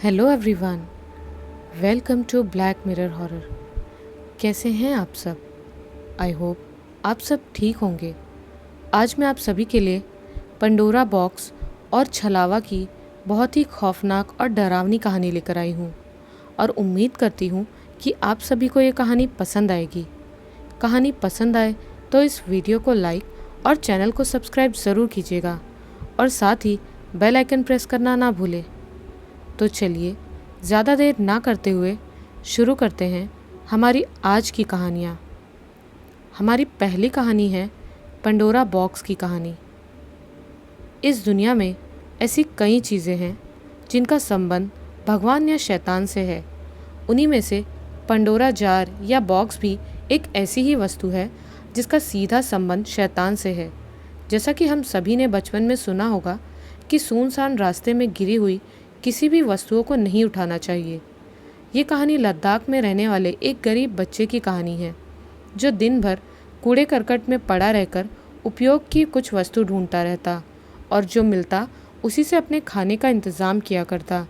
Hello everyone, welcome to black mirror horror. कैसे हैं आप सब? आई होप आप सब ठीक होंगे। आज मैं आप सभी के लिए पंडोरा बॉक्स और छलावा की बहुत ही खौफनाक और डरावनी कहानी लेकर आई हूँ और उम्मीद करती हूँ कि आप सभी को ये कहानी पसंद आएगी। कहानी पसंद आए तो इस वीडियो को लाइक और चैनल को सब्सक्राइब ज़रूर कीजिएगा और साथ ही बेल आइकन प्रेस करना ना भूलें। तो चलिए ज़्यादा देर ना करते हुए शुरू करते हैं हमारी आज की कहानियाँ। हमारी पहली कहानी है पंडोरा बॉक्स की कहानी। इस दुनिया में ऐसी कई चीज़ें हैं जिनका संबंध भगवान या शैतान से है। उन्हीं में से पंडोरा जार या बॉक्स भी एक ऐसी ही वस्तु है जिसका सीधा संबंध शैतान से है। जैसा कि हम सभी ने बचपन में सुना होगा कि सुनसान रास्ते में गिरी हुई किसी भी वस्तुओं को नहीं उठाना चाहिए। ये कहानी लद्दाख में रहने वाले एक गरीब बच्चे की कहानी है जो दिन भर कूड़े करकट में पड़ा रहकर उपयोग की कुछ वस्तु ढूंढता रहता और जो मिलता उसी से अपने खाने का इंतज़ाम किया करता।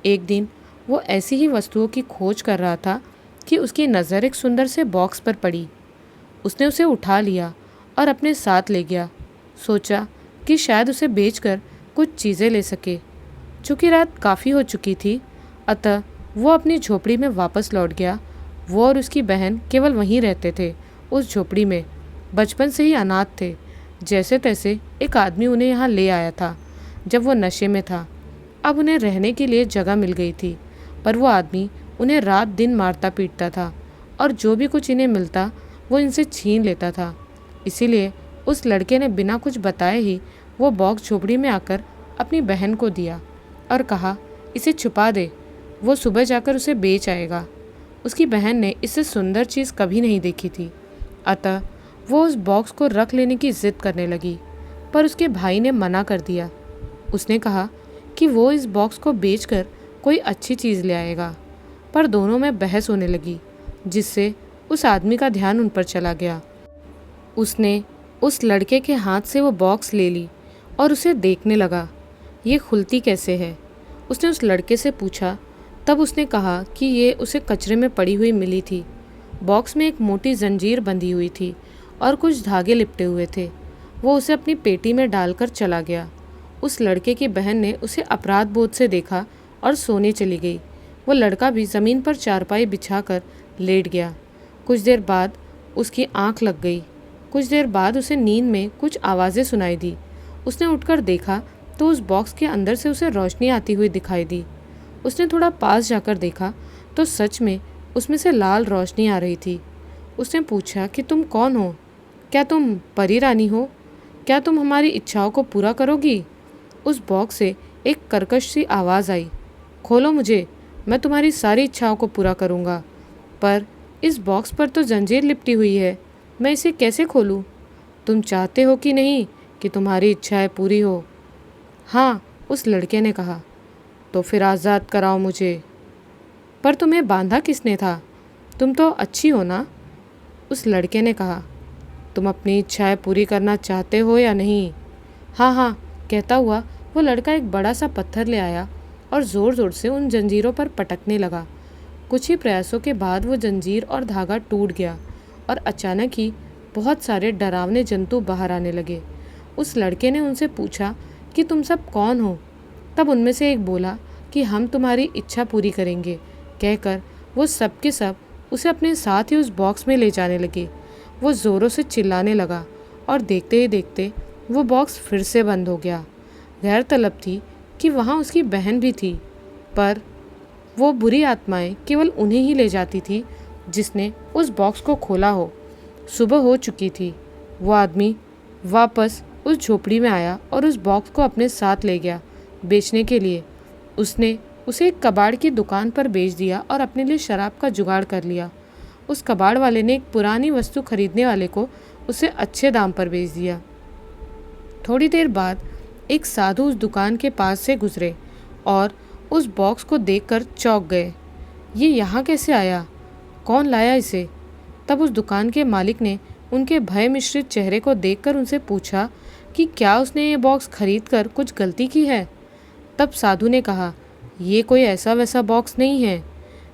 एक दिन वो ऐसी ही वस्तुओं की खोज कर रहा था कि उसकी नज़र एक सुंदर से बॉक्स पर पड़ी। उसने उसे उठा लिया और अपने साथ ले गया। सोचा कि शायद उसे बेचकर कुछ चीज़ें ले सके। चूँकि रात काफ़ी हो चुकी थी, अतः वो अपनी झोपड़ी में वापस लौट गया। वो और उसकी बहन केवल वहीं रहते थे, उस झोपड़ी में। बचपन से ही अनाथ थे। जैसे तैसे एक आदमी उन्हें यहाँ ले आया था जब वो नशे में था। अब उन्हें रहने के लिए जगह मिल गई थी, पर वो आदमी उन्हें रात दिन मारता पीटता था और जो भी कुछ इन्हें मिलता वो इनसे छीन लेता था। इसीलिए उस लड़के ने बिना कुछ बताए ही वो बॉक्स झोपड़ी में आकर अपनी बहन को दिया और कहा, इसे छुपा दे, वो सुबह जाकर उसे बेच आएगा। उसकी बहन ने इससे सुंदर चीज़ कभी नहीं देखी थी, अतः वो उस बॉक्स को रख लेने की जिद करने लगी, पर उसके भाई ने मना कर दिया। उसने कहा कि वो इस बॉक्स को बेचकर कोई अच्छी चीज़ ले आएगा, पर दोनों में बहस होने लगी, जिससे उस आदमी का ध्यान उन पर चला गया। उसने उस लड़के के हाथ से वो बॉक्स ले ली और उसे देखने लगा। ये खुलती कैसे है? उसने उस लड़के से पूछा। तब उसने कहा कि ये उसे कचरे में पड़ी हुई मिली थी। बॉक्स में एक मोटी जंजीर बंधी हुई थी और कुछ धागे लिपटे हुए थे। वो उसे अपनी पेटी में डालकर चला गया। उस लड़के की बहन ने उसे अपराध बोध से देखा और सोने चली गई। वो लड़का भी ज़मीन पर चारपाई बिछाकर लेट गया। कुछ देर बाद उसकी आंख लग गई। कुछ देर बाद उसे नींद में कुछ आवाज़ें सुनाई दी। उसने उठकर देखा तो उस बॉक्स के अंदर से उसे रोशनी आती हुई दिखाई दी। उसने थोड़ा पास जाकर देखा तो सच में उसमें से लाल रोशनी आ रही थी। उसने पूछा कि तुम कौन हो? क्या तुम परी रानी हो? क्या तुम हमारी इच्छाओं को पूरा करोगी? उस बॉक्स से एक कर्कश सी आवाज़ आई, खोलो मुझे, मैं तुम्हारी सारी इच्छाओं को पूरा करूँगा। पर इस बॉक्स पर तो जंजीर लिपटी हुई है, मैं इसे कैसे खोलूँ? तुम चाहते हो कि नहीं कि तुम्हारी इच्छाएं पूरी हो? हाँ, उस लड़के ने कहा। तो फिर आज़ाद कराओ मुझे। पर तुम्हें बांधा किसने था? तुम तो अच्छी हो ना? उस लड़के ने कहा। तुम अपनी इच्छाएं पूरी करना चाहते हो या नहीं? हाँ हाँ, कहता हुआ वो लड़का एक बड़ा सा पत्थर ले आया और ज़ोर ज़ोर से उन जंजीरों पर पटकने लगा। कुछ ही प्रयासों के बाद वो जंजीर और धागा टूट गया और अचानक ही बहुत सारे डरावने जंतु बाहर आने लगे। उस लड़के ने उनसे पूछा कि तुम सब कौन हो? तब उनमें से एक बोला कि हम तुम्हारी इच्छा पूरी करेंगे। कहकर वो सब के सब उसे अपने साथ ही उस बॉक्स में ले जाने लगे। वो ज़ोरों से चिल्लाने लगा और देखते ही देखते वो बॉक्स फिर से बंद हो गया। गैरतलब थी कि वहाँ उसकी बहन भी थी, पर वो बुरी आत्माएं केवल उन्हें ही ले जाती थी जिसने उस बॉक्स को खोला हो। सुबह हो चुकी थी। वो आदमी वापस उस झोपड़ी में आया और उस बॉक्स को अपने साथ ले गया बेचने के लिए। उसने उसे एक कबाड़ की दुकान पर बेच दिया और अपने लिए शराब का जुगाड़ कर लिया। उस कबाड़ वाले ने एक पुरानी वस्तु खरीदने वाले को उसे अच्छे दाम पर बेच दिया। थोड़ी देर बाद एक साधु उस दुकान के पास से गुजरे और उस बॉक्स को देखकर चौंक गए। ये यहाँ कैसे आया? कौन लाया इसे? तब उस दुकान के मालिक ने उनके भय मिश्रित चेहरे को देखकर उनसे पूछा कि क्या उसने ये बॉक्स खरीद कर कुछ गलती की है? तब साधु ने कहा, ये कोई ऐसा वैसा बॉक्स नहीं है,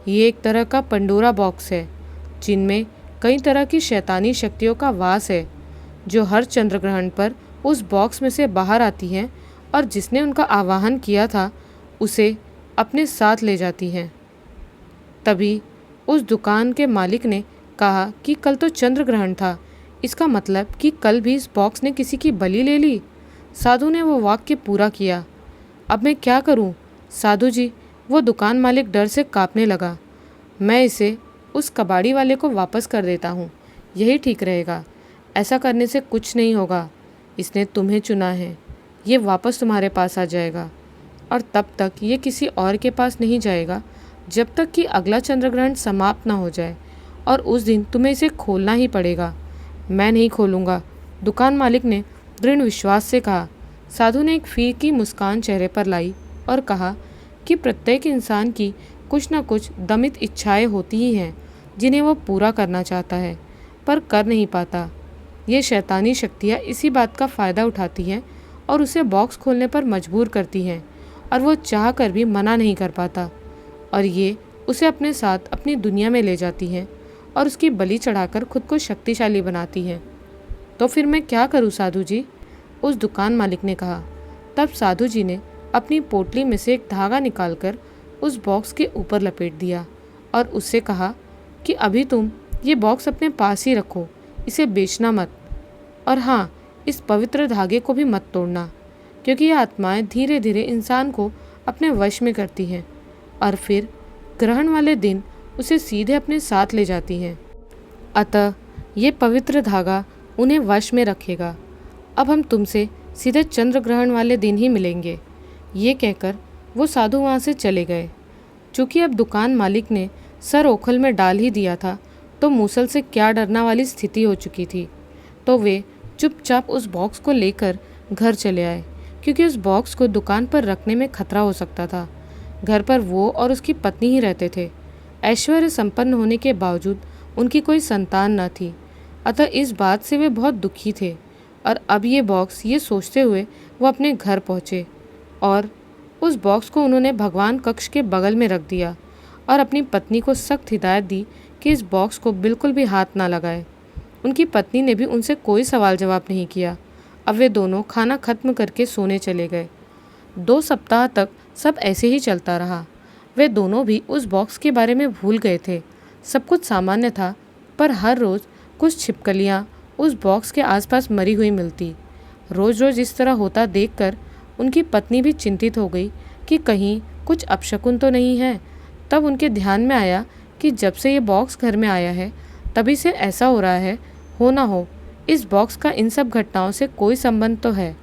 ये एक तरह का पंडोरा बॉक्स है, जिनमें कई तरह की शैतानी शक्तियों का वास है, जो हर चंद्र ग्रहण पर उस बॉक्स में से बाहर आती हैं और जिसने उनका आवाहन किया था उसे अपने साथ ले जाती हैं। तभी उस दुकान के मालिक ने कहा कि कल तो चंद्र ग्रहण था, इसका मतलब कि कल भी इस बॉक्स ने किसी की बलि ले ली। साधु ने वो वाक्य पूरा किया। अब मैं क्या करूं? साधु जी, वो दुकान मालिक डर से कांपने लगा। मैं इसे उस कबाड़ी वाले को वापस कर देता हूँ, यही ठीक रहेगा। ऐसा करने से कुछ नहीं होगा, इसने तुम्हें चुना है, ये वापस तुम्हारे पास आ जाएगा और तब तक ये किसी और के पास नहीं जाएगा जब तक कि अगला चंद्र ग्रहण समाप्त ना हो जाए, और उस दिन तुम्हें इसे खोलना ही पड़ेगा। मैं नहीं खोलूँगा, दुकान मालिक ने दृढ़ विश्वास से कहा। साधु ने एक फीकी मुस्कान चेहरे पर लाई और कहा कि प्रत्येक इंसान की कुछ न कुछ दमित इच्छाएं होती ही हैं जिन्हें वो पूरा करना चाहता है पर कर नहीं पाता। ये शैतानी शक्तियाँ इसी बात का फ़ायदा उठाती हैं और उसे बॉक्स खोलने पर मजबूर करती हैं, और वो चाह कर भी मना नहीं कर पाता, और ये उसे अपने साथ अपनी दुनिया में ले जाती हैं और उसकी बलि चढ़ाकर खुद को शक्तिशाली बनाती हैं। तो फिर मैं क्या करूँ साधु जी? उस दुकान मालिक ने कहा। तब साधु जी ने अपनी पोटली में से एक धागा निकालकर उस बॉक्स के ऊपर लपेट दिया और उससे कहा कि अभी तुम ये बॉक्स अपने पास ही रखो, इसे बेचना मत, और हाँ, इस पवित्र धागे को भी मत तोड़ना, क्योंकि ये आत्माएं धीरे धीरे इंसान को अपने वश में करती हैं और फिर ग्रहण वाले दिन उसे सीधे अपने साथ ले जाती हैं। अतः ये पवित्र धागा उन्हें वश में रखेगा। अब हम तुमसे सीधे चंद्र ग्रहण वाले दिन ही मिलेंगे। ये कहकर वो साधु वहाँ से चले गए। चूँकि अब दुकान मालिक ने सर ओखल में डाल ही दिया था, तो मूसल से क्या डरना वाली स्थिति हो चुकी थी। तो वे चुपचाप उस बॉक्स को लेकर घर चले आए, क्योंकि उस बॉक्स को दुकान पर रखने में खतरा हो सकता था। घर पर वो और उसकी पत्नी ही रहते थे। ऐश्वर्य संपन्न होने के बावजूद उनकी कोई संतान न थी, अतः इस बात से वे बहुत दुखी थे। और अब ये बॉक्स, ये सोचते हुए वो अपने घर पहुँचे और उस बॉक्स को उन्होंने भगवान कक्ष के बगल में रख दिया और अपनी पत्नी को सख्त हिदायत दी कि इस बॉक्स को बिल्कुल भी हाथ ना लगाए। उनकी पत्नी ने भी उनसे कोई सवाल जवाब नहीं किया। अब वे दोनों खाना खत्म करके सोने चले गए। 2 सप्ताह तक सब ऐसे ही चलता रहा। वे दोनों भी उस बॉक्स के बारे में भूल गए थे। सब कुछ सामान्य था, पर हर रोज़ कुछ छिपकलियाँ उस बॉक्स के आसपास मरी हुई मिलती। रोज़ रोज़ इस तरह होता देखकर उनकी पत्नी भी चिंतित हो गई कि कहीं कुछ अपशकुन तो नहीं है। तब उनके ध्यान में आया कि जब से ये बॉक्स घर में आया है तभी से ऐसा हो रहा है। हो ना हो इस बॉक्स का इन सब घटनाओं से कोई संबंध तो है।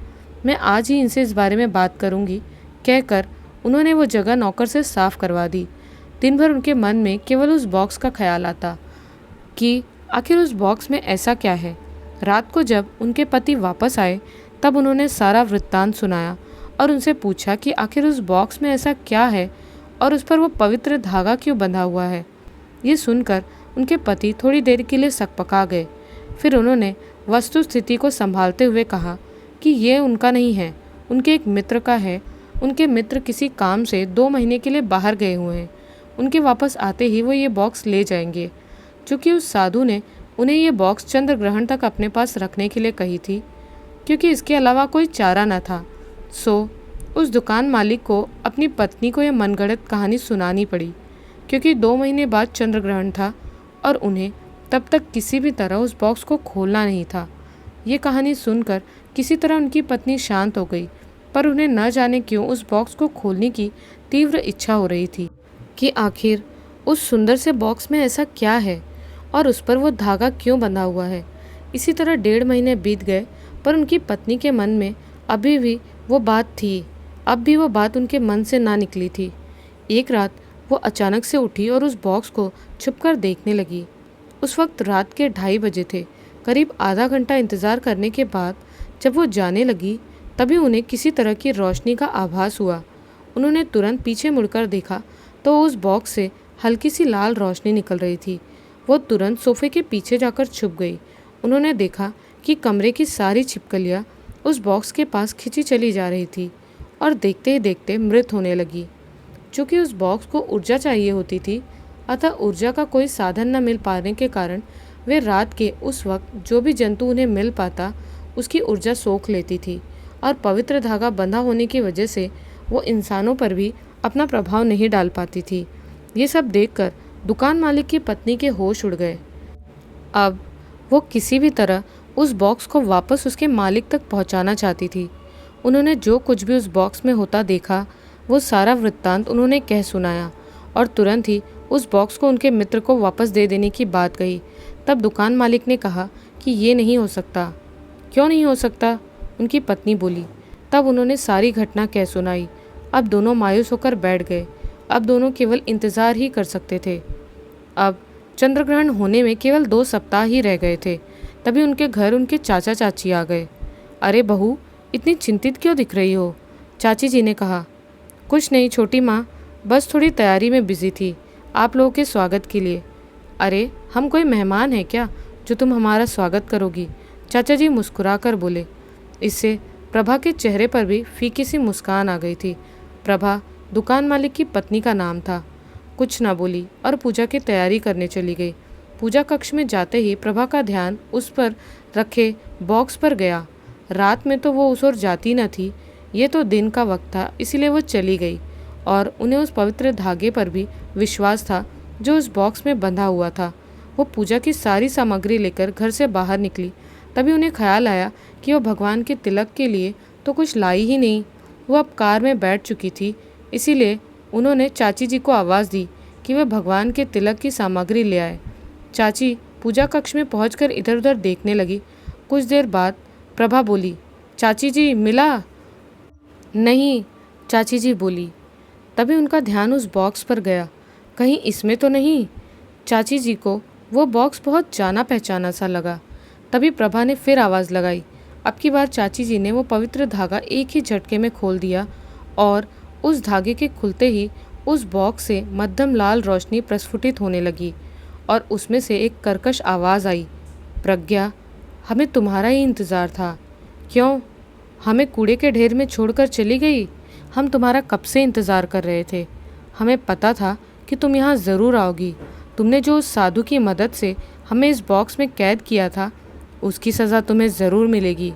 मैं आज ही इनसे इस बारे में बात करूंगी, कहकर उन्होंने वो जगह नौकर से साफ करवा दी। दिन भर उनके मन में केवल उस बॉक्स का ख्याल आता कि आखिर उस बॉक्स में ऐसा क्या है। रात को जब उनके पति वापस आए तब उन्होंने सारा वृत्तांत सुनाया और उनसे पूछा कि आखिर उस बॉक्स में ऐसा क्या है और उस पर वो पवित्र धागा क्यों बंधा हुआ है। ये सुनकर उनके पति थोड़ी देर के लिए सकपका गए। फिर उन्होंने वस्तु स्थिति को संभालते हुए कहा कि ये उनका नहीं है, उनके एक मित्र का है। उनके मित्र किसी काम से 2 महीने के लिए बाहर गए हुए हैं। उनके वापस आते ही वो ये बॉक्स ले जाएंगे। चूँकि उस साधु ने उन्हें ये बॉक्स चंद्र ग्रहण तक अपने पास रखने के लिए कही थी, क्योंकि इसके अलावा कोई चारा न था, सो उस दुकान मालिक को अपनी पत्नी को यह मनगढ़ंत कहानी सुनानी पड़ी, क्योंकि 2 महीने बाद चंद्र ग्रहण था और उन्हें तब तक किसी भी तरह उस बॉक्स को खोलना नहीं था। ये कहानी सुनकर किसी तरह उनकी पत्नी शांत हो गई, पर उन्हें न जाने क्यों उस बॉक्स को खोलने की तीव्र इच्छा हो रही थी कि आखिर उस सुंदर से बॉक्स में ऐसा क्या है और उस पर वो धागा क्यों बंधा हुआ है। इसी तरह 1.5 महीने बीत गए, पर उनकी पत्नी के मन में अभी भी वो बात थी। अब भी वो बात उनके मन से ना निकली थी। एक रात वो अचानक से उठी और उस बॉक्स को छुपकर देखने लगी। उस वक्त रात के 2:30 बजे थे। करीब आधा घंटा इंतज़ार करने के बाद जब वो जाने लगी तभी उन्हें किसी तरह की रोशनी का आभास हुआ। उन्होंने तुरंत पीछे मुड़कर देखा तो उस बॉक्स से हल्की सी लाल रोशनी निकल रही थी। वो तुरंत सोफे के पीछे जाकर छुप गई। उन्होंने देखा कि कमरे की सारी छिपकलियाँ उस बॉक्स के पास खिंची चली जा रही थी और देखते ही देखते मृत होने लगी। चूँकि उस बॉक्स को ऊर्जा चाहिए होती थी, अतः ऊर्जा का कोई साधन न मिल पाने के कारण वे रात के उस वक्त जो भी जंतु उन्हें मिल पाता उसकी ऊर्जा सोख लेती थी, और पवित्र धागा बंधा होने की वजह से वो इंसानों पर भी अपना प्रभाव नहीं डाल पाती थी। ये सब देखकर दुकान मालिक की पत्नी के होश उड़ गए। अब वो किसी भी तरह उस बॉक्स को वापस उसके मालिक तक पहुंचाना चाहती थी। उन्होंने जो कुछ भी उस बॉक्स में होता देखा वो सारा वृत्तांत उन्होंने कह सुनाया, और तुरंत ही उस बॉक्स को उनके मित्र को वापस दे देने की बात कही। तब दुकान मालिक ने कहा कि ये नहीं हो सकता। क्यों नहीं हो सकता? उनकी पत्नी बोली। तब उन्होंने सारी घटना कह सुनाई। अब दोनों मायूस होकर बैठ गए। अब दोनों केवल इंतज़ार ही कर सकते थे। अब चंद्रग्रहण होने में केवल 2 सप्ताह ही रह गए थे। तभी उनके घर उनके चाचा चाची आ गए। अरे बहू, इतनी चिंतित क्यों दिख रही हो? चाची जी ने कहा। कुछ नहीं छोटी माँ, बस थोड़ी तैयारी में बिजी थी आप लोगों के स्वागत के लिए। अरे हम कोई मेहमान हैं क्या जो तुम हमारा स्वागत करोगी? चाचा जी मुस्कुरा कर बोले। इससे प्रभा के चेहरे पर भी फीकी सी मुस्कान आ गई थी। प्रभा दुकान मालिक की पत्नी का नाम था। कुछ ना बोली और पूजा की तैयारी करने चली गई। पूजा कक्ष में जाते ही प्रभा का ध्यान उस पर रखे बॉक्स पर गया। रात में तो वो उस ओर जाती न थी, ये तो दिन का वक्त था, इसीलिए वो चली गई, और उन्हें उस पवित्र धागे पर भी विश्वास था जो उस बॉक्स में बंधा हुआ था। वो पूजा की सारी सामग्री लेकर घर से बाहर निकली। तभी उन्हें ख्याल आया कि वो भगवान के तिलक के लिए तो कुछ लाई ही नहीं। वो अब कार में बैठ चुकी थी, इसीलिए उन्होंने चाची जी को आवाज़ दी कि वे भगवान के तिलक की सामग्री ले आए। चाची पूजा कक्ष में पहुंचकर इधर उधर देखने लगी। कुछ देर बाद प्रभा बोली, चाची जी मिला? नहीं, चाची जी बोली। तभी उनका ध्यान उस बॉक्स पर गया। कहीं इसमें तो नहीं? चाची जी को वो बॉक्स बहुत जाना पहचाना सा लगा। तभी प्रभा ने फिर आवाज़ लगाई। अब की बार चाची जी ने वो पवित्र धागा एक ही झटके में खोल दिया, और उस धागे के खुलते ही उस बॉक्स से मध्यम लाल रोशनी प्रस्फुटित होने लगी, और उसमें से एक कर्कश आवाज़ आई, प्रज्ञा, हमें तुम्हारा ही इंतज़ार था। क्यों? हमें कूड़े के ढेर में छोड़कर चली गई? हम तुम्हारा कब से इंतज़ार कर रहे थे। हमें पता था कि तुम यहाँ ज़रूर आओगी। तुमने जो उस साधु की मदद से हमें इस बॉक्स में कैद किया था, उसकी सज़ा तुम्हें ज़रूर मिलेगी।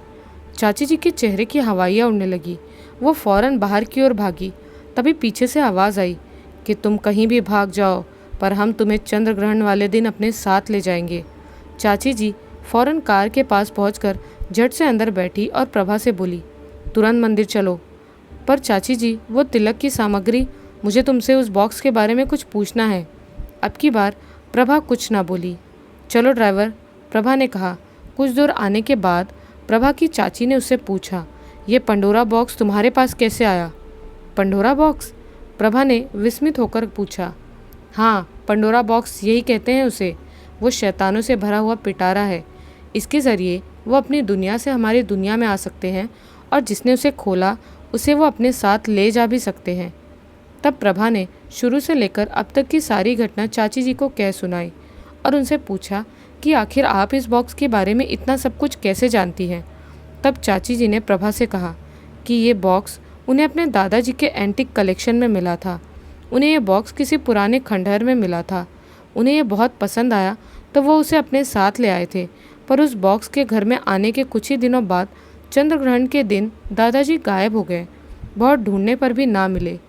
चाची जी के चेहरे की हवाइयाँ उड़ने लगी। वो फ़ौरन बाहर की ओर भागी। तभी पीछे से आवाज़ आई कि तुम कहीं भी भाग जाओ, पर हम तुम्हें चंद्र ग्रहण वाले दिन अपने साथ ले जाएंगे। चाची जी फ़ौरन कार के पास पहुंचकर झट से अंदर बैठी और प्रभा से बोली, तुरंत मंदिर चलो। पर चाची जी, वो तिलक की सामग्री, मुझे तुमसे उस बॉक्स के बारे में कुछ पूछना है। अब की बार प्रभा कुछ ना बोली। चलो ड्राइवर, प्रभा ने कहा। कुछ दूर आने के बाद प्रभा की चाची ने उससे पूछा, ये पंडोरा बॉक्स तुम्हारे पास कैसे आया? Pandora box? प्रभा ने विस्मित होकर पूछा। हाँ, पंडोरा बॉक्स यही कहते हैं उसे। वो शैतानों से भरा हुआ पिटारा है। इसके ज़रिए वो अपनी दुनिया से हमारी दुनिया में आ सकते हैं, और जिसने उसे खोला उसे वो अपने साथ ले जा भी सकते हैं। तब प्रभा ने शुरू से लेकर अब तक की सारी घटना चाची जी को कह सुनाई, और उनसे पूछा कि आखिर आप इस बॉक्स के बारे में इतना सब कुछ कैसे जानती हैं। तब चाची जी ने प्रभा से कहा कि ये बॉक्स उन्हें अपने दादाजी के एंटिक कलेक्शन में मिला था। उन्हें यह बॉक्स किसी पुराने खंडहर में मिला था। उन्हें यह बहुत पसंद आया तो वो उसे अपने साथ ले आए थे। पर उस बॉक्स के घर में आने के कुछ ही दिनों बाद चंद्र ग्रहण के दिन दादाजी गायब हो गए। बहुत ढूंढने पर भी ना मिले।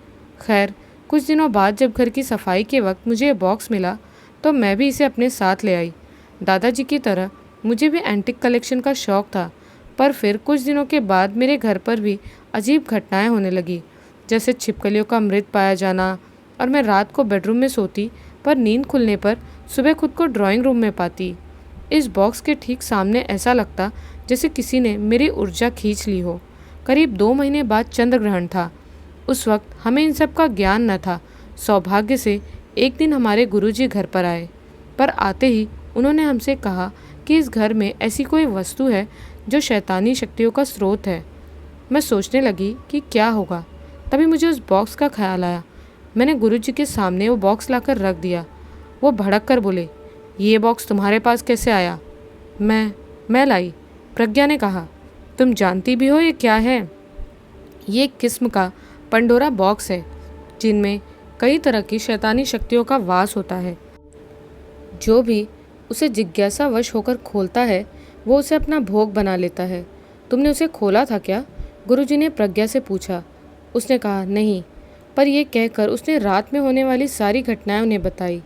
खैर, कुछ दिनों बाद जब घर की सफाई के वक्त मुझे ये बॉक्स मिला तो मैं भी इसे अपने साथ ले आई। दादाजी की तरह मुझे भी एंटिक कलेक्शन का शौक़ था। पर फिर कुछ दिनों के बाद मेरे घर पर भी अजीब घटनाएं होने लगी, जैसे छिपकलियों का मृत पाया जाना, और मैं रात को बेडरूम में सोती पर नींद खुलने पर सुबह खुद को ड्राइंग रूम में पाती। इस बॉक्स के ठीक सामने ऐसा लगता जैसे किसी ने मेरी ऊर्जा खींच ली हो। करीब 2 महीने बाद चंद्र ग्रहण था। उस वक्त हमें इन सब का ज्ञान न था। सौभाग्य से एक दिन हमारे गुरुजी घर पर आए, पर आते ही उन्होंने हमसे कहा कि इस घर में ऐसी कोई वस्तु है जो शैतानी शक्तियों का स्रोत है। मैं सोचने लगी कि क्या होगा। तभी मुझे उस बॉक्स का ख्याल आया। मैंने गुरुजी के सामने वो बॉक्स लाकर रख दिया। वो भड़क कर बोले, ये बॉक्स तुम्हारे पास कैसे आया? मैं लाई, प्रज्ञा ने कहा। तुम जानती भी हो ये क्या है? ये एक किस्म का पंडोरा बॉक्स है, जिनमें कई तरह की शैतानी शक्तियों का वास होता है। जो भी उसे जिज्ञासावश होकर खोलता है वो उसे अपना भोग बना लेता है। तुमने उसे खोला था क्या? गुरुजी ने प्रज्ञा से पूछा। उसने कहा नहीं, पर यह कहकर उसने रात में होने वाली सारी घटनाएं उन्हें बताई।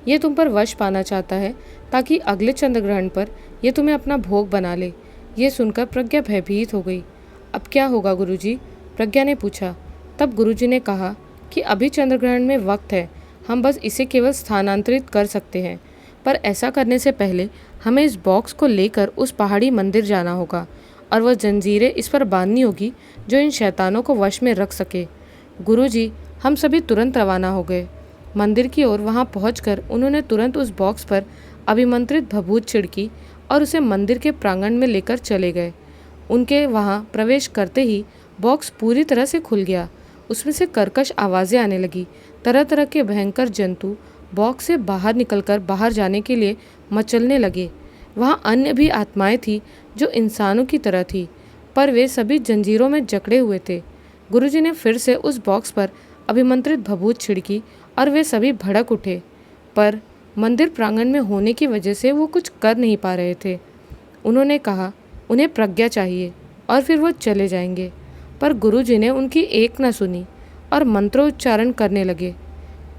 ये तुम पर वश पाना चाहता है ताकि अगले चंद्रग्रहण पर यह तुम्हें अपना भोग बना ले। ये सुनकर प्रज्ञा भयभीत हो गई। अब क्या होगा गुरुजी? प्रज्ञा ने पूछा। तब गुरुजी ने कहा कि अभी चंद्रग्रहण में वक्त है, हम बस इसे केवल स्थानांतरित कर सकते हैं, पर ऐसा करने से पहले हमें इस बॉक्स को लेकर उस पहाड़ी मंदिर जाना होगा और वह जंजीरें इस पर बांधनी होगी जो इन शैतानों को वश में रख सके। गुरुजी, हम सभी तुरंत रवाना हो गए मंदिर की ओर। वहां पहुंचकर उन्होंने तुरंत उस बॉक्स पर अभिमंत्रित भभूत छिड़की और उसे मंदिर के प्रांगण में लेकर चले गए। उनके वहां प्रवेश करते ही बॉक्स पूरी तरह से खुल गया। उसमें से कर्कश आवाज़ें आने लगी। तरह तरह के भयंकर जंतु बॉक्स से बाहर निकलकर बाहर जाने के लिए मचलने लगे। वहाँ अन्य भी आत्माएं थी जो इंसानों की तरह थी, पर वे सभी जंजीरों में जकड़े हुए थे। गुरुजी ने फिर से उस बॉक्स पर अभिमंत्रित भभूत छिड़की और वे सभी भड़क उठे, पर मंदिर प्रांगण में होने की वजह से वो कुछ कर नहीं पा रहे थे। उन्होंने कहा उन्हें प्रज्ञा चाहिए और फिर वो चले जाएंगे, पर गुरुजी ने उनकी एक न सुनी और मंत्रोच्चारण करने लगे।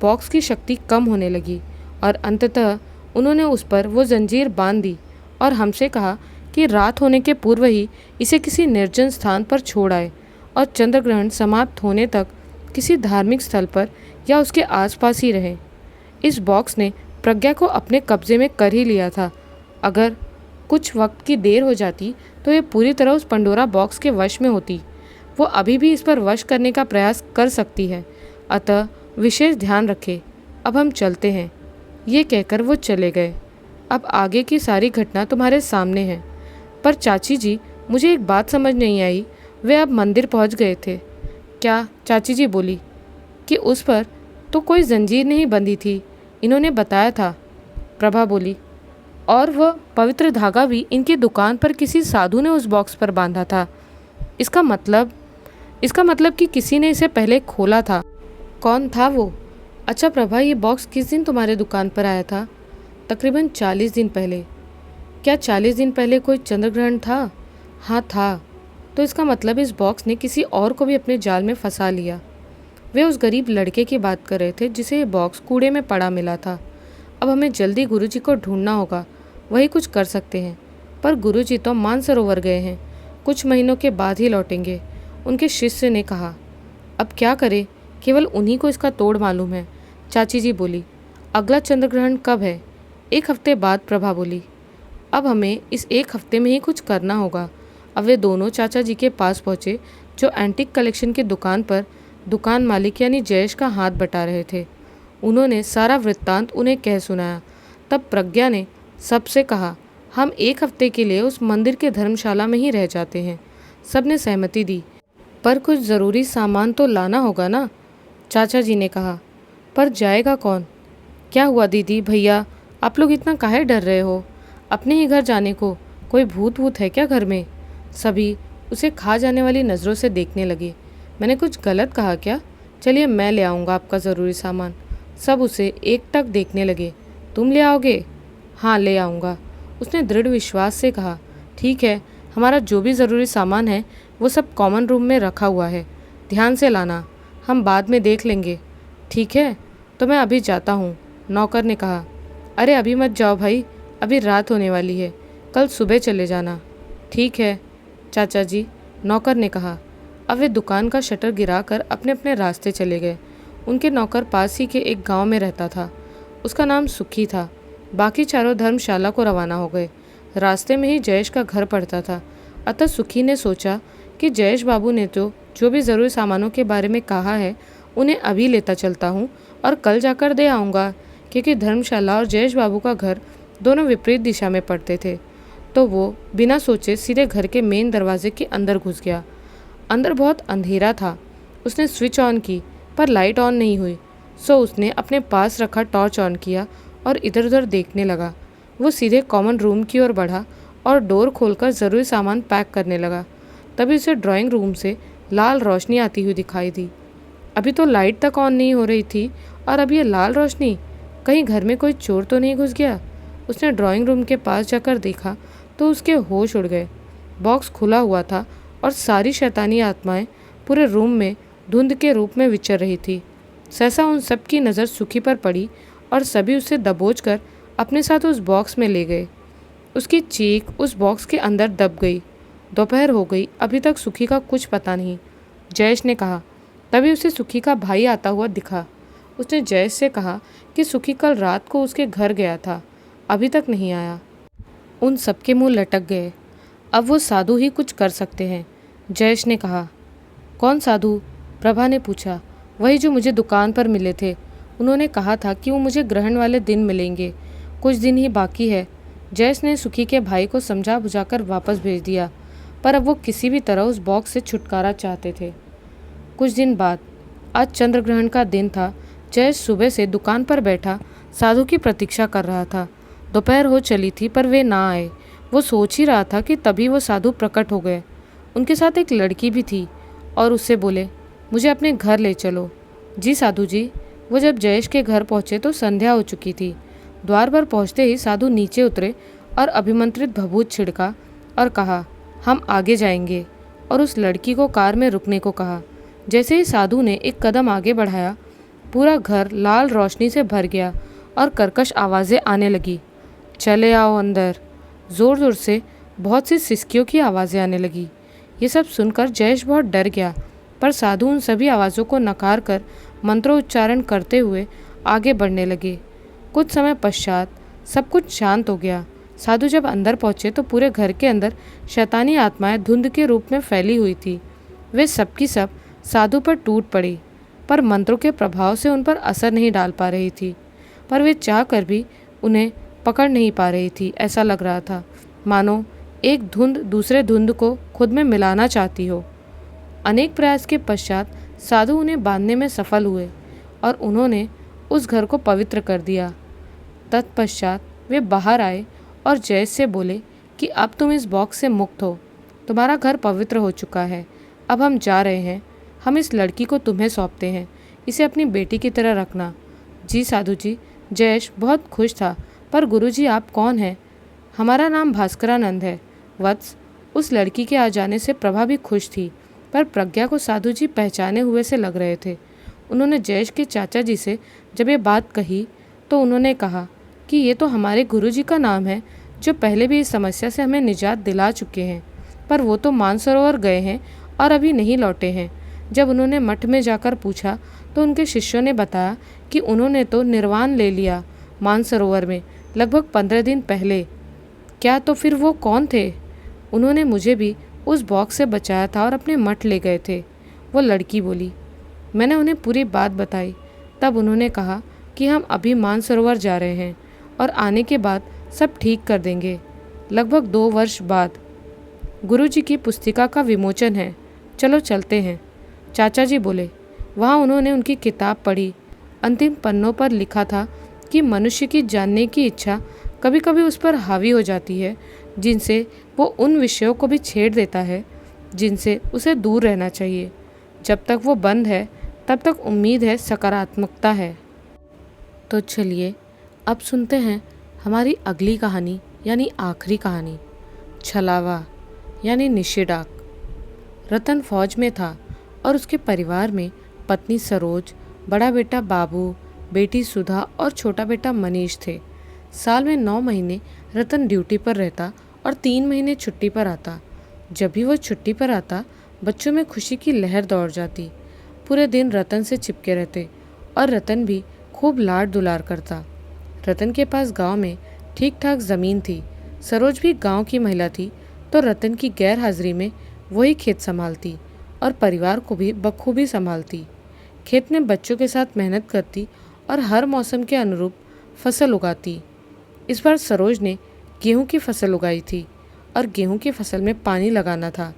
बॉक्स की शक्ति कम होने लगी और अंततः उन्होंने उस पर वो जंजीर बांध दी और हमसे कहा कि रात होने के पूर्व ही इसे किसी निर्जन स्थान पर छोड़ आए और चंद्रग्रहण समाप्त होने तक किसी धार्मिक स्थल पर या उसके आसपास ही रहे। इस बॉक्स ने प्रज्ञा को अपने कब्जे में कर ही लिया था। अगर कुछ वक्त की देर हो जाती तो ये पूरी तरह उस पंडोरा बॉक्स के वश में होती। वो अभी भी इस पर वश करने का प्रयास कर सकती है, अतः विशेष ध्यान रखें। अब हम चलते हैं। ये कहकर वो चले गए। अब आगे की सारी घटना तुम्हारे सामने है। पर चाची जी, मुझे एक बात समझ नहीं आई। वे अब मंदिर पहुंच गए थे। क्या? चाची जी बोली कि उस पर तो कोई जंजीर नहीं बंधी थी, इन्होंने बताया था। प्रभा बोली, और वह पवित्र धागा भी इनकी दुकान पर किसी साधु ने उस बॉक्स पर बांधा था। इसका मतलब कि किसी ने इसे पहले खोला था। कौन था वो? अच्छा प्रभा, ये बॉक्स किस दिन तुम्हारे दुकान पर आया था? तकरीबन 40 दिन पहले। क्या 40 दिन पहले कोई चंद्रग्रहण था? हाँ था। तो इसका मतलब इस बॉक्स ने किसी और को भी अपने जाल में फंसा लिया। वे उस गरीब लड़के की बात कर रहे थे जिसे ये बॉक्स कूड़े में पड़ा मिला था। अब हमें जल्दी गुरुजी को ढूंढना होगा, वही कुछ कर सकते हैं। पर गुरुजी तो मानसरोवर गए हैं, कुछ महीनों के बाद ही लौटेंगे, उनके शिष्य ने कहा। अब क्या करें, केवल उन्हीं को इसका तोड़ मालूम है। चाची जी बोली, अगला चंद्रग्रहण कब है? 1 हफ्ते बाद, प्रभा बोली। अब हमें इस 1 हफ्ते में ही कुछ करना होगा। अब वे दोनों चाचा जी के पास पहुँचे जो एंटीक कलेक्शन की दुकान पर दुकान मालिक यानी जयेश का हाथ बटा रहे थे। उन्होंने सारा वृत्तांत उन्हें कह सुनाया। तब प्रज्ञा ने सबसे कहा, हम 1 हफ्ते के लिए उस मंदिर के धर्मशाला में ही रह जाते हैं। सबने सहमति दी। पर कुछ ज़रूरी सामान तो लाना होगा ना? चाचा जी ने कहा। पर जाएगा कौन? क्या हुआ दीदी, भैया, आप लोग इतना काहे डर रहे हो? अपने ही घर जाने को? कोई भूत वूत है क्या घर में? सभी उसे खा जाने वाली नज़रों से देखने लगे। मैंने कुछ गलत कहा क्या? चलिए मैं ले आऊँगा आपका ज़रूरी सामान। सब उसे एकटक देखने लगे। तुम ले आओगे? हाँ ले आऊँगा, उसने दृढ़ विश्वास से कहा। ठीक है, हमारा जो भी ज़रूरी सामान है वो सब कॉमन रूम में रखा हुआ है, ध्यान से लाना, हम बाद में देख लेंगे। ठीक है, तो मैं अभी जाता हूँ, नौकर ने कहा। अरे अभी मत जाओ भाई, अभी रात होने वाली है, कल सुबह चले जाना। ठीक है चाचा जी, नौकर ने कहा। अब वे दुकान का शटर गिराकर अपने अपने रास्ते चले गए। उनके नौकर पास ही के एक गांव में रहता था, उसका नाम सुखी था। बाकी चारों धर्मशाला को रवाना हो गए। रास्ते में ही जयेश का घर पड़ता था, अतः सुखी ने सोचा कि जयेश बाबू ने तो जो भी ज़रूरी सामानों के बारे में कहा है उन्हें अभी लेता चलता हूँ और कल जाकर दे आऊँगा, क्योंकि धर्मशाला और जयेश बाबू का घर दोनों विपरीत दिशा में पड़ते थे। तो वो बिना सोचे सीधे घर के मेन दरवाजे के अंदर घुस गया। अंदर बहुत अंधेरा था। उसने स्विच ऑन की पर लाइट ऑन नहीं हुई, सो उसने अपने पास रखा टॉर्च ऑन किया और इधर उधर देखने लगा। वो सीधे कॉमन रूम की ओर बढ़ा और डोर खोलकर ज़रूरी सामान पैक करने लगा। तभी उसे ड्राइंग रूम से लाल रोशनी आती हुई दिखाई दी। अभी तो लाइट तक ऑन नहीं हो रही थी और अब ये लाल रोशनी, कहीं घर में कोई चोर तो नहीं घुस गया। उसने ड्राइंग रूम के पास जाकर देखा तो उसके होश उड़ गए। बॉक्स खुला हुआ था और सारी शैतानी आत्माएं पूरे रूम में धुंध के रूप में विचर रही थी। सहसा उन सब की नज़र सुखी पर पड़ी और सभी उसे दबोचकर अपने साथ उस बॉक्स में ले गए। उसकी चीख उस बॉक्स के अंदर दब गई। दोपहर हो गई, अभी तक सुखी का कुछ पता नहीं। जयेश ने कहा। तभी उसे सुखी का भाई आता हुआ दिखा। उसने जयेश से कहा कि सुखी कल रात को उसके घर गया था, अभी तक नहीं आया। उन सबके मुंह लटक गए। अब वो साधु ही कुछ कर सकते हैं। जयेश ने कहा। कौन साधु? प्रभा ने पूछा। वही जो मुझे दुकान पर मिले थे। उन्होंने कहा था कि वो मुझे ग्रहण वाले दिन मिलेंगे, कुछ दिन ही बाकी है। जयेश ने सुखी के भाई को समझा बुझाकर वापस भेज दिया, पर अब वो किसी भी तरह उस बॉक्स से छुटकारा चाहते थे। कुछ दिन बाद, आज चंद्र ग्रहण का दिन था। जयेश सुबह से दुकान पर बैठा साधु की प्रतीक्षा कर रहा था। दोपहर हो चली थी पर वे ना आए। वो सोच ही रहा था कि तभी वो साधु प्रकट हो गए। उनके साथ एक लड़की भी थी और उससे बोले, मुझे अपने घर ले चलो। जी साधु जी। वो जब जयेश के घर पहुँचे तो संध्या हो चुकी थी। द्वार पर पहुँचते ही साधु नीचे उतरे और अभिमंत्रित भभूत छिड़का और कहा, हम आगे जाएंगे, और उस लड़की को कार में रुकने को कहा। जैसे ही साधु ने एक कदम आगे बढ़ाया, पूरा घर लाल रोशनी से भर गया और कर्कश आवाज़ें आने लगी। चले आओ अंदर। ज़ोर ज़ोर से बहुत सी सिसकियों की आवाज़ें आने लगी। ये सब सुनकर जयेश बहुत डर गया, पर साधु उन सभी आवाज़ों को नकार कर मंत्रोच्चारण करते हुए आगे बढ़ने लगे। कुछ समय पश्चात सब कुछ शांत हो गया। साधु जब अंदर पहुँचे तो पूरे घर के अंदर शैतानी आत्माएं धुंध के रूप में फैली हुई थी। वे सबकी सब साधु पर टूट पड़ी, पर मंत्रों के प्रभाव से उन पर असर नहीं डाल पा रही थी। पर वे चाह कर भी उन्हें पकड़ नहीं पा रही थी। ऐसा लग रहा था मानो एक धुंध दूसरे धुंध को खुद में मिलाना चाहती हो। अनेक प्रयास के पश्चात साधु उन्हें बांधने में सफल हुए और उन्होंने उस घर को पवित्र कर दिया। तत्पश्चात वे बाहर आए और जयेश से बोले कि अब तुम इस बॉक्स से मुक्त हो, तुम्हारा घर पवित्र हो चुका है। अब हम जा रहे हैं। हम इस लड़की को तुम्हें सौंपते हैं, इसे अपनी बेटी की तरह रखना। जी साधु जी। जयेश बहुत खुश था। पर गुरुजी आप कौन हैं? हमारा नाम भास्करानंद है। वत्स। उस लड़की के आ जाने से प्रभा भी खुश थी, पर प्रज्ञा को साधु जी पहचाने हुए से लग रहे थे। उन्होंने जयेश के चाचा जी से जब ये बात कही तो उन्होंने कहा कि ये तो हमारे गुरुजी का नाम है, जो पहले भी इस समस्या से हमें निजात दिला चुके हैं, पर वो तो मानसरोवर गए हैं और अभी नहीं लौटे हैं। जब उन्होंने मठ में जाकर पूछा तो उनके शिष्यों ने बताया कि उन्होंने तो निर्वाण ले लिया मानसरोवर में लगभग 15 दिन पहले। क्या तो फिर वो कौन थे? उन्होंने मुझे भी उस बॉक्स से बचाया था और अपने मठ ले गए थे, वो लड़की बोली। मैंने उन्हें पूरी बात बताई। तब उन्होंने कहा कि हम अभी मानसरोवर जा रहे हैं और आने के बाद सब ठीक कर देंगे। लगभग 2 वर्ष बाद गुरुजी की पुस्तिका का विमोचन है, चलो चलते हैं। चाचा जी बोले। वहाँ उन्होंने उनकी किताब पढ़ी। अंतिम पन्नों पर लिखा था कि मनुष्य की जानने की इच्छा कभी कभी उस पर हावी हो जाती है, जिनसे वो उन विषयों को भी छेड़ देता है जिनसे उसे दूर रहना चाहिए। जब तक वो बंद है तब तक उम्मीद है, सकारात्मकता है। तो चलिए अब सुनते हैं हमारी अगली कहानी, यानी आखिरी कहानी, छलावा यानी निषेधाक। रतन फौज में था और उसके परिवार में पत्नी सरोज, बड़ा बेटा बाबू, बेटी सुधा और छोटा बेटा मनीष थे। साल में 9 महीने रतन ड्यूटी पर रहता और 3 महीने छुट्टी पर आता। जब भी वो छुट्टी पर आता, बच्चों में खुशी की लहर दौड़ जाती। पूरे दिन रतन से चिपके रहते और रतन भी खूब लाड दुलार करता। रतन के पास गांव में ठीक ठाक ज़मीन थी। सरोज भी गांव की महिला थी, तो रतन की गैर हाजिरी में वही खेत संभालती और परिवार को भी बखूबी संभालती। खेत में बच्चों के साथ मेहनत करती और हर मौसम के अनुरूप फसल उगाती। इस बार सरोज ने गेहूं की फसल उगाई थी और गेहूं की फसल में पानी लगाना था।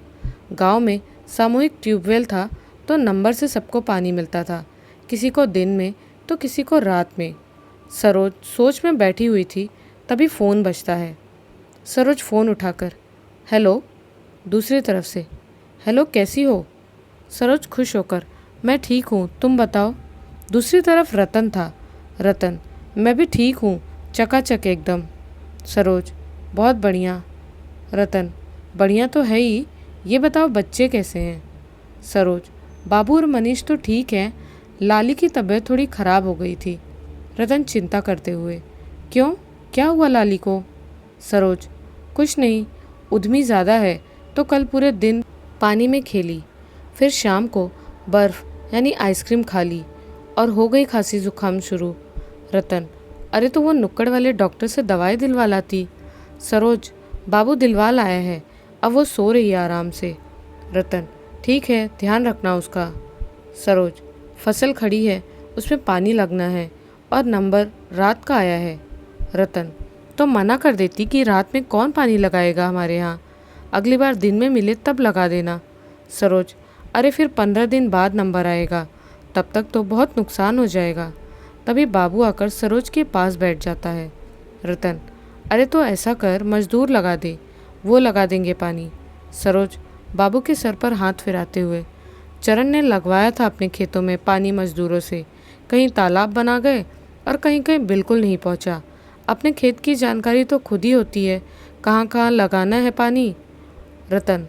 गांव में सामूहिक ट्यूबवेल था, तो नंबर से सबको पानी मिलता था, किसी को दिन में तो किसी को रात में। सरोज सोच में बैठी हुई थी, तभी फ़ोन बजता है। सरोज फ़ोन उठाकर, हेलो। दूसरी तरफ से, हेलो कैसी हो? सरोज खुश होकर, मैं ठीक हूँ, तुम बताओ। दूसरी तरफ रतन था। रतन, मैं भी ठीक हूँ, चकाचक एकदम। सरोज, बहुत बढ़िया। रतन, बढ़िया तो है ही, ये बताओ बच्चे कैसे हैं। सरोज, बाबू और मनीष तो ठीक हैं, लाली की तबीयत थोड़ी खराब हो गई थी। रतन चिंता करते हुए, क्यों, क्या हुआ लाली को। सरोज, कुछ नहीं, उद्यमी ज़्यादा है तो कल पूरे दिन पानी में खेली, फिर शाम को बर्फ़ यानी आइसक्रीम खा ली और हो गई खांसी जुकाम शुरू। रतन, अरे तो वो नुक्कड़ वाले डॉक्टर से दवाई दिलवा लाती। सरोज, बाबू दिलवा लाया है, अब वो सो रही है आराम से। रतन, ठीक है, ध्यान रखना उसका। सरोज, फसल खड़ी है, उसमें पानी लगना है और नंबर रात का आया है। रतन, तो मना कर देती कि रात में कौन पानी लगाएगा हमारे यहाँ, अगली बार दिन में मिले तब लगा देना। सरोज, अरे फिर 15 दिन बाद नंबर आएगा, तब तक तो बहुत नुकसान हो जाएगा। तभी बाबू आकर सरोज के पास बैठ जाता है। रतन, अरे तो ऐसा कर, मजदूर लगा दे, वो लगा देंगे पानी। सरोज, बाबू के सर पर हाथ फिराते हुए, चरण ने लगवाया था अपने खेतों में पानी मजदूरों से, कहीं तालाब बना गए और कहीं कहीं बिल्कुल नहीं पहुंचा। अपने खेत की जानकारी तो खुद ही होती है, कहाँ कहाँ लगाना है पानी। रतन,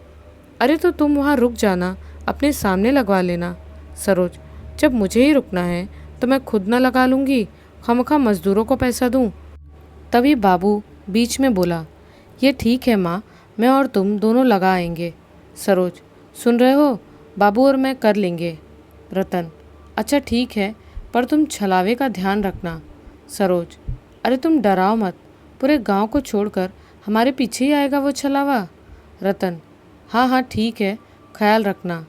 अरे तो तुम वहाँ रुक जाना, अपने सामने लगवा लेना। सरोज, जब मुझे ही रुकना है तो मैं खुद ना लगा लूँगी, खामखा मजदूरों को पैसा दूँ। तभी बाबू बीच में बोला, ये ठीक है माँ, मैं और तुम दोनों लगा आएंगे। सरोज, सुन रहे हो, बाबू और मैं कर लेंगे। रतन, अच्छा ठीक है, पर तुम छलावे का ध्यान रखना। सरोज, अरे तुम डराओ मत, पूरे गांव को छोड़कर हमारे पीछे ही आएगा वो छलावा। रतन, हाँ हाँ ठीक है, ख्याल रखना,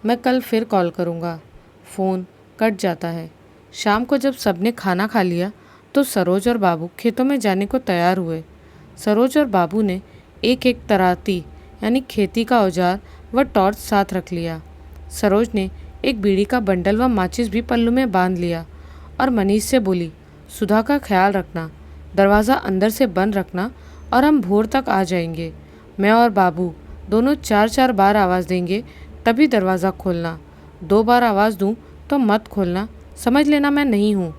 मैं कल फिर कॉल करूँगा। फ़ोन कट जाता है। शाम को जब सबने खाना खा लिया तो सरोज और बाबू खेतों में जाने को तैयार हुए। सरोज और बाबू ने एक एक तराती यानी खेती का औजार व टॉर्च साथ रख लिया। सरोज ने एक बीड़ी का बंडल व माचिस भी पल्लू में बांध लिया और मनीष से बोली, सुधा का ख्याल रखना, दरवाज़ा अंदर से बंद रखना और हम भोर तक आ जाएंगे। मैं और बाबू दोनों 4-4 बार आवाज़ देंगे तभी दरवाज़ा खोलना, 2 बार आवाज़ दूँ तो मत खोलना, समझ लेना मैं नहीं हूँ।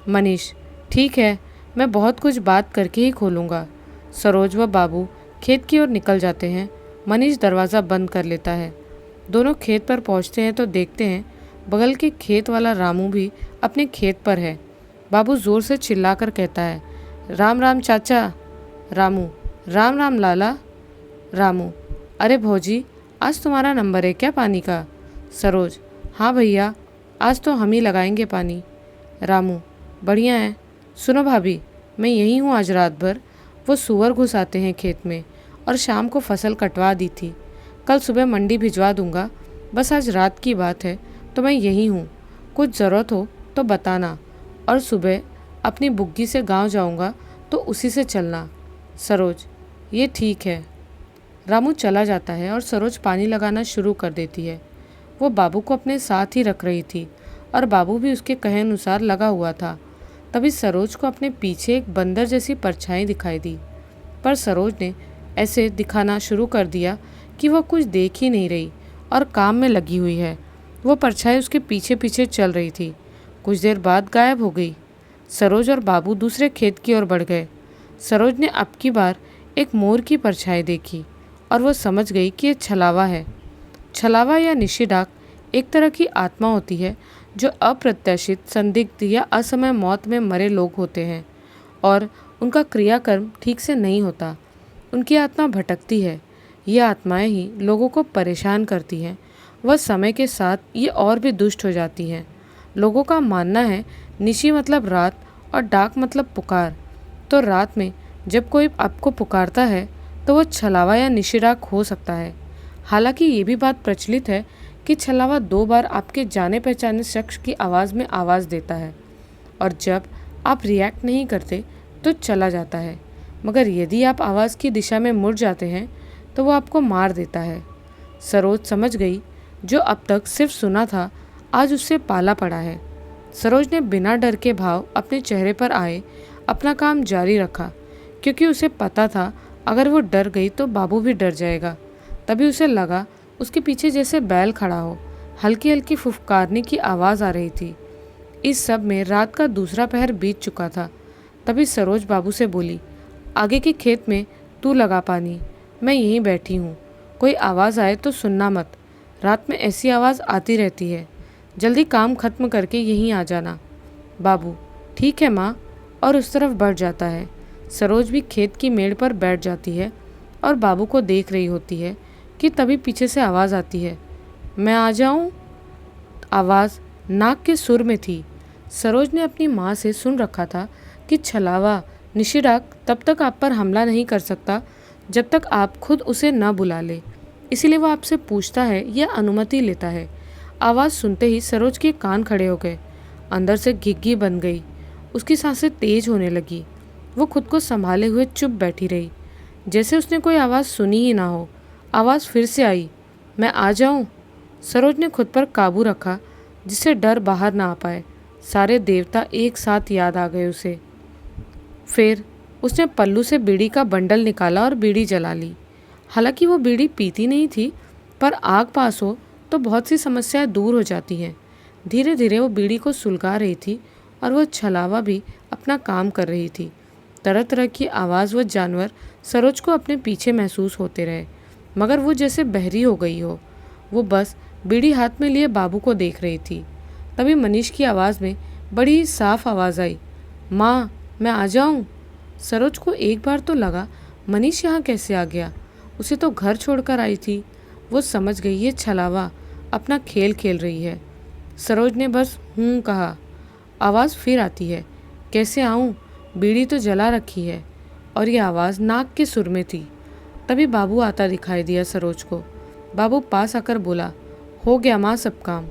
मनीष, ठीक है, मैं बहुत कुछ बात करके ही खोलूँगा। सरोज व बाबू खेत की ओर निकल जाते हैं। मनीष दरवाज़ा बंद कर लेता है। दोनों खेत पर पहुँचते हैं तो देखते हैं बगल के खेत वाला रामू भी अपने खेत पर है। बाबू ज़ोर से चिल्लाकर कहता है, राम राम चाचा। रामू, राम राम लाला। रामू, अरे भौजी, आज तुम्हारा नंबर है क्या पानी का। सरोज, हाँ भैया, आज तो हम ही लगाएंगे पानी। रामू, बढ़िया है। सुनो भाभी, मैं यहीं हूँ आज रात भर। वो सुअर घुस आते हैं खेत में और शाम को फसल कटवा दी थी, कल सुबह मंडी भिजवा दूंगा। बस आज रात की बात है तो मैं यहीं हूँ, कुछ ज़रूरत हो तो बताना, और सुबह अपनी बुग्गी से गांव जाऊंगा तो उसी से चलना। सरोज, ये ठीक है। रामू चला जाता है और सरोज पानी लगाना शुरू कर देती है। वो बाबू को अपने साथ ही रख रही थी और बाबू भी उसके कहे अनुसार लगा हुआ था। तभी सरोज को अपने पीछे एक बंदर जैसी परछाई दिखाई दी, पर सरोज ने ऐसे दिखाना शुरू कर दिया कि वह कुछ देख ही नहीं रही और काम में लगी हुई है। वो परछाई उसके पीछे पीछे चल रही थी, कुछ देर बाद गायब हो गई। सरोज और बाबू दूसरे खेत की ओर बढ़ गए। सरोज ने अब की बार एक मोर की परछाई देखी और वो समझ गई कि ये छलावा है। छलावा या निशिडाक एक तरह की आत्मा होती है जो अप्रत्याशित, संदिग्ध या असमय मौत में मरे लोग होते हैं और उनका क्रियाकर्म ठीक से नहीं होता। उनकी आत्मा भटकती है। ये आत्माएं ही लोगों को परेशान करती हैं। वह समय के साथ ये और भी दुष्ट हो जाती हैं। लोगों का मानना है निशी मतलब रात और डाक मतलब पुकार। तो रात में जब कोई आपको पुकारता है तो वो छलावा या निशिडाक हो सकता है। हालांकि ये भी बात प्रचलित है कि छलावा 2 बार आपके जाने पहचाने शख्स की आवाज़ में आवाज़ देता है और जब आप रिएक्ट नहीं करते तो चला जाता है, मगर यदि आप आवाज़ की दिशा में मुड़ जाते हैं तो वो आपको मार देता है। सरोज समझ गई, जो अब तक सिर्फ सुना था आज उससे पाला पड़ा है। सरोज ने बिना डर के भाव अपने चेहरे पर आए अपना काम जारी रखा, क्योंकि उसे पता था अगर वो डर गई तो बाबू भी डर जाएगा। तभी उसे लगा उसके पीछे जैसे बैल खड़ा हो, हल्की हल्की फुफकारने की आवाज़ आ रही थी। इस सब में रात का दूसरा पहर बीत चुका था। तभी सरोज बाबू से बोली, आगे के खेत में तू लगा पानी, मैं यहीं बैठी हूँ। कोई आवाज़ आए तो सुनना मत, रात में ऐसी आवाज़ आती रहती है। जल्दी काम खत्म करके यहीं आ जाना। बाबू, ठीक है माँ, और उस तरफ बढ़ जाता है। सरोज भी खेत की मेड़ पर बैठ जाती है और बाबू को देख रही होती है कि तभी पीछे से आवाज़ आती है, मैं आ जाऊँ। आवाज़ नाक के सुर में थी। सरोज ने अपनी माँ से सुन रखा था कि छलावा निशिराग तब तक आप पर हमला नहीं कर सकता जब तक आप खुद उसे न बुला ले, इसीलिए वो आपसे पूछता है या अनुमति लेता है। आवाज़ सुनते ही सरोज के कान खड़े हो गए। अंदर से घिघी बन गई। उसकी सांसें तेज होने लगी। वो खुद को संभाले हुए चुप बैठी रही, जैसे उसने कोई आवाज़ सुनी ही ना हो। आवाज़ फिर से आई, मैं आ जाऊं। सरोज ने खुद पर काबू रखा जिससे डर बाहर ना आ पाए। सारे देवता एक साथ याद आ गए उसे। फिर उसने पल्लू से बीड़ी का बंडल निकाला और बीड़ी जला ली। हालांकि वो बीड़ी पीती नहीं थी, पर आग पास हो तो बहुत सी समस्याएं दूर हो जाती हैं। धीरे धीरे वो बीड़ी को सुलगा रही थी और वो छलावा भी अपना काम कर रही थी। तरह तरह की आवाज़ व जानवर सरोज को अपने पीछे महसूस होते रहे, मगर वो जैसे बहरी हो गई हो। वो बस बीड़ी हाथ में लिए बाबू को देख रही थी। तभी मनीष की आवाज़ में बड़ी साफ आवाज़ आई, माँ, मैं आ जाऊँ। सरोज को एक बार तो लगा मनीष यहाँ कैसे आ गया, उसे तो घर छोड़कर आई थी। वो समझ गई ये छलावा अपना खेल खेल रही है। सरोज ने बस हूँ कहा। आवाज़ फिर आती है, कैसे आऊँ, बीड़ी तो जला रखी है। और ये आवाज़ नाक के सुर में थी। तभी बाबू आता दिखाई दिया सरोज को। बाबू पास आकर बोला, हो गया माँ सब काम।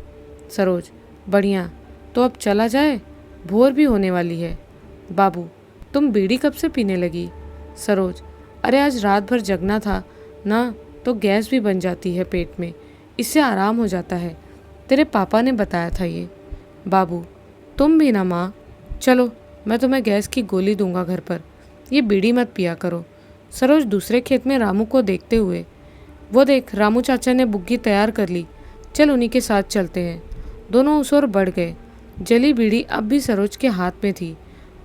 सरोज, बढ़िया, तो अब चला जाए, भोर भी होने वाली है। बाबू, तुम बीड़ी कब से पीने लगी। सरोज, अरे आज रात भर जगना था ना, तो गैस भी बन जाती है पेट में, इससे आराम हो जाता है। तेरे पापा ने बताया था ये। बाबू, तुम भी ना माँ, चलो मैं तुम्हें गैस की गोली दूंगा घर पर, ये बीड़ी मत पिया करो। सरोज दूसरे खेत में रामू को देखते हुए, वो देख रामू चाचा ने बुग्गी तैयार कर ली, चल उन्हीं के साथ चलते हैं। दोनों उस ओर बढ़ गए। जली बीड़ी अब भी सरोज के हाथ में थी।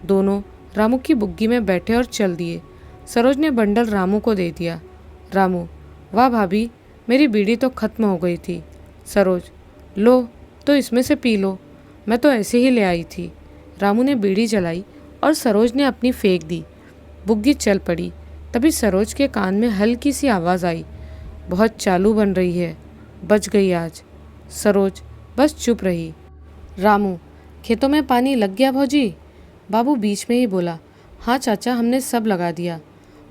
दोनों रामू की बुग्गी में बैठे और चल दिए। सरोज ने बंडल रामू को दे दिया। रामू, वाह भाभी, मेरी बीड़ी तो खत्म हो गई थी। सरोज, लो तो इसमें से पी लो, मैं तो ऐसे ही ले आई थी। रामू ने बीड़ी जलाई और सरोज ने अपनी फेंक दी। बुग्गी चल पड़ी। तभी सरोज के कान में हल्की सी आवाज़ आई, बहुत चालू बन रही है, बच गई आज। सरोज बस चुप रही। रामू, खेतों में पानी लग गया भौजी। बाबू बीच में ही बोला, हाँ चाचा, हमने सब लगा दिया।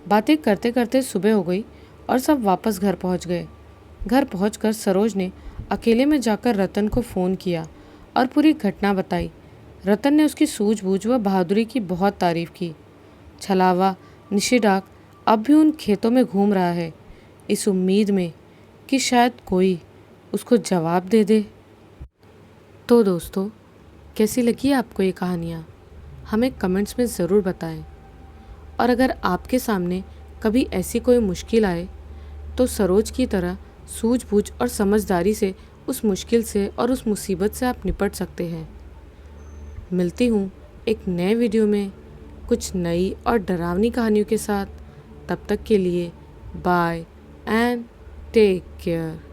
बातें करते करते सुबह हो गई और सब वापस घर पहुंच गए। घर पहुंचकर सरोज ने अकेले में जाकर रतन को फ़ोन किया और पूरी घटना बताई। रतन ने उसकी सूझबूझ व बहादुरी की बहुत तारीफ की। छलावा निशिराग अब भी उन खेतों में घूम रहा है, इस उम्मीद में कि शायद कोई उसको जवाब दे दे। तो दोस्तों, कैसी लगी आपको ये कहानियाँ, हमें कमेंट्स में ज़रूर बताएं। और अगर आपके सामने कभी ऐसी कोई मुश्किल आए तो सरोज की तरह सूझबूझ और समझदारी से उस मुश्किल से और उस मुसीबत से आप निपट सकते हैं। मिलती हूँ एक नए वीडियो में कुछ नई और डरावनी कहानियों के साथ। तब तक के लिए बाय एंड टेक केयर।